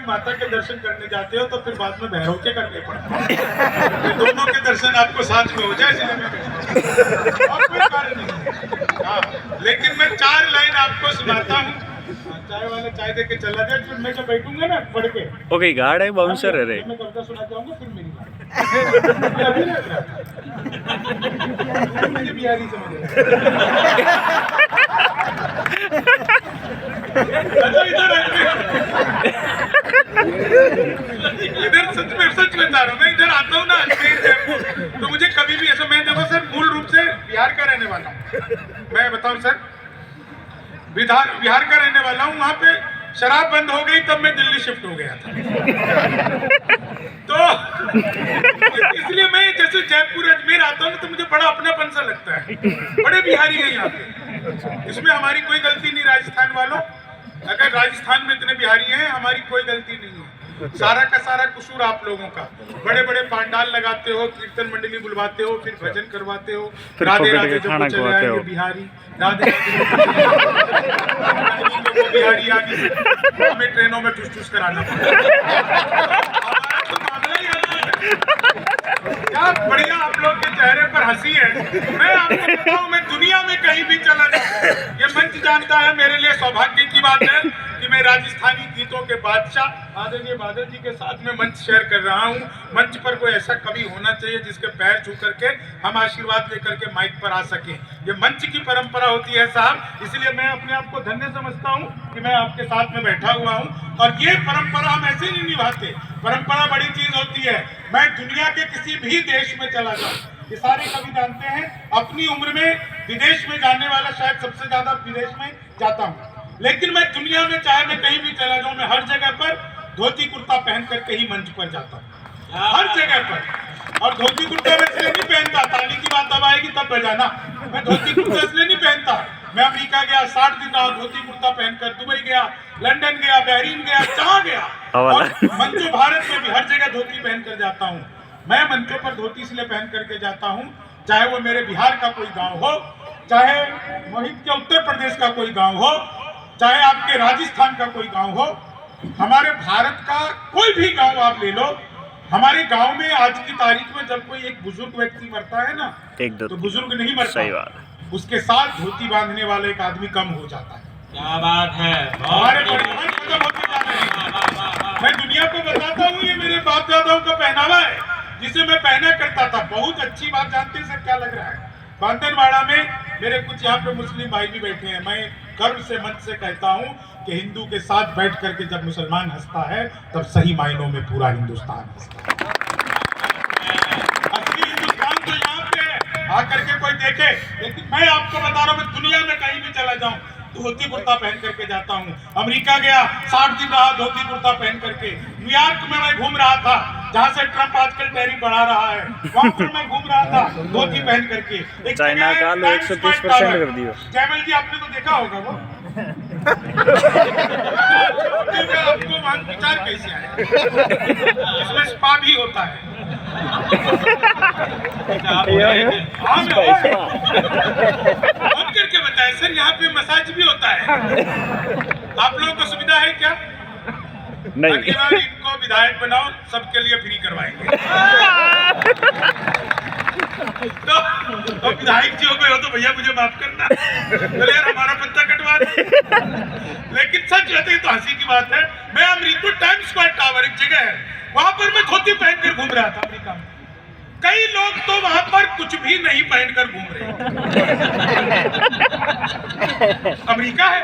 माता के दर्शन करने जाते हो तो फिर बाद में भैरव के करने पड़ते हैं। दोनों के दर्शन आपको साथ में हो जाए इसलिए मैं कहता हूं। और कोई कारण नहीं। हाँ, लेकिन मैं 4 लाइन आपको सुनाता हूँ। चाय वाला चाय दे के चला जाए, फिर मैं जब बैठूंगा ना पढ़ के, ओके गार्ड है बाउंसर है रे, मैं कविता सुना जाऊंगा, फिर मेरी बात अभी लग रहा था मुझे बिहारी समझ इधर सच में बता रहा हूँ, मैं इधर आता हूँ ना अजमेर तो मुझे कभी भी ऐसा, मैं देखो सर मूल रूप से बिहार का रहने वाला हूँ, मैं बताऊँ सर बिहार का रहने वाला हूँ। वहाँ पे शराब बंद हो गई तब मैं दिल्ली शिफ्ट हो गया था। तो इसलिए मैं जैसे जयपुर अजमेर आता हूँ तो मुझे बड़ा अपनापन सा लगता है, बड़े बिहारी हैं यहाँ पे। इसमें हमारी कोई गलती नहीं राजस्थान वालों, अगर राजस्थान में इतने बिहारी हैं हमारी कोई गलती नहीं है, सारा का सारा कसूर आप लोगों का। बड़े बड़े पंडाल लगाते हो, कीर्तन मंडली बुलवाते हो, फिर भजन करवाते हो, राधे राधे जब चले आएंगे बिहारी, राधे बिहारी आगे हमें ट्रेनों में ठुस ठुस कराना पड़ता। क्या बढ़िया आप लोग के चेहरे पर हंसी है। मैं आपको बताऊं, मैं दुनिया में कहीं भी चला जाऊं, ये मंच जानता है, मेरे लिए सौभाग्य की बात है कि मैं राजस्थानी गीतों के बादशाह आदरणीय बादल जी के साथ में मंच शेयर कर रहा हूं। मंच पर कोई ऐसा कवि होना चाहिए जिसके पैर छू करके हम आशीर्वाद लेकर के माइक पर आ सकें। ये मंच की परंपरा होती है साहब, इसलिए मैं अपने आप को धन्य समझता हूं कि मैं आपके साथ में बैठा हुआ हूं। और ये परंपरा हम ऐसे नहीं निभाते, परंपरा बड़ी चीज होती है। मैं दुनिया के किसी भी देश में चला जाऊं, ये सारे कवि जानते हैं, अपनी उम्र में विदेश में जाने वाला शायद सबसे ज्यादा विदेश में जाता हूँ, लेकिन मैं दुनिया में चाहे मैं कहीं भी चला जाऊं, मैं हर जगह पर धोती कुर्ता पहन करके ही मंच पर जाता हूँ, हर जगह पर। और धोती कुर्ता मैं इसलिए नहीं पहनता, ताली की बात तब आएगी तब बजाना, मैं धोती कुर्ता इसलिए नहीं पहनता। मैं अमेरिका गया 60 दिन रहा धोती कुर्ता पहनकर, दुबई गया, लंदन गया, बहरीन गया, जहाँ गया, और मंचों भारत में भी हर जगह धोती पहन कर जाता हूँ। मैं मंचों पर धोती इसलिए पहन करके जाता हूँ, चाहे वो मेरे बिहार का कोई गाँव हो, चाहे मोहित के उत्तर प्रदेश का कोई गाँव हो, चाहे आपके राजस्थान का कोई गांव हो, हमारे भारत का कोई भी गांव आप ले लो, हमारे गांव में आज की तारीख में जब कोई एक बुजुर्ग व्यक्ति मरता है ना, तो बुजुर्ग नहीं मरता, उसके साथ धोती बांधने वाला एक आदमी कम हो जाता है। क्या बात है, हमारे परिवार खत्म होते जा रहे हैं। मैं दुनिया को बताता हूँ, ये मेरे बाप दादाओं का पहनावा है जिसे मैं पहना करता था। बहुत अच्छी बात, जानते हैं सर क्या लग रहा है, बांधनवाड़ा में मेरे कुछ यहाँ पे मुस्लिम भाई भी बैठे हैं। मैं गर्व से मंच से कहता हूँ कि हिंदू के साथ बैठ करके जब मुसलमान हंसता है तब सही मायनों में पूरा हिंदुस्तान हंसता है। असली हिंदुस्तान तो यहाँ पे है, आकर के कोई देखे। लेकिन मैं आपको बता रहा हूँ, मैं दुनिया में कहीं भी चला जाऊँ धोती कुर्ता पहन करके जाता हूँ। अमेरिका गया 60 दिन रहा धोती कुर्ता पहन करके। न्यूयॉर्क में मैं घूम रहा था, जहाँ से ट्रंप आजकल टैरिफ बढ़ा रहा है, वहाँ पर मैं घूम रहा था धोती पहन करके। चाइना का 130% कर दिया। जयमल जी आपने तो देखा होगा वो आपको वहाँ विचार कैसे आया, इसमें स्पा भी होता है। करके बताए सर, यहाँ पे मसाज भी होता है, आप लोगों को सुविधा है क्या? नहीं, अगली बार इनको विधायक बनाओ, सबके लिए फ्री करवाएंगे। तो विधायक जी हो गए हो तो भैया मुझे माफ करना, तो यार हमारा पत्ता कटवा दे। लेकिन सच रहते तो हंसी की बात है। मैं अमेरिका टाइम्स स्क्वायर टावर एक जगह है, वहां पर मैं धोती पहनकर घूम रहा था अमेरिका में। कई लोग तो वहां पर कुछ भी नहीं पहनकर घूम रहे। अमेरिका है,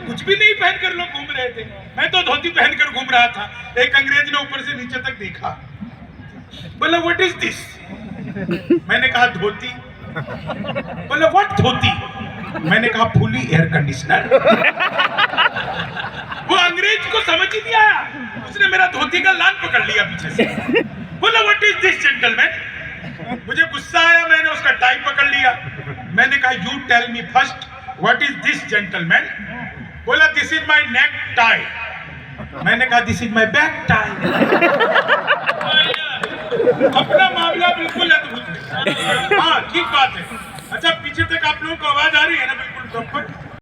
कुछ भी नहीं पहनकर लोग घूम रहे थे, मैं तो धोती पहनकर घूम रहा था। एक अंग्रेज ने ऊपर से नीचे तक देखा, बोला व्हाट इज दिस? मैंने कहा धोती। बोला व्हाट धोती? मैंने कहा फुली एयर कंडीशनर। वो अंग्रेज को समझ ही नहीं आया, उसने मेरा धोती का लान पकड़ लिया पीछे से। बोला व्हाट इज दिस जेंटलमैन? मुझे गुस्सा आया, मैंने उसका टाई पकड़ लिया। मैंने कहा you tell me first what is this gentleman? बोला this is my necktie. मैंने कहा this is my back tie. अपना मामला बिल्कुल अद्भुत है। हाँ ठीक बात है। अच्छा पीछे तक आप लोगों को आवाज आ रही है ना बिल्कुल प्रॉपर?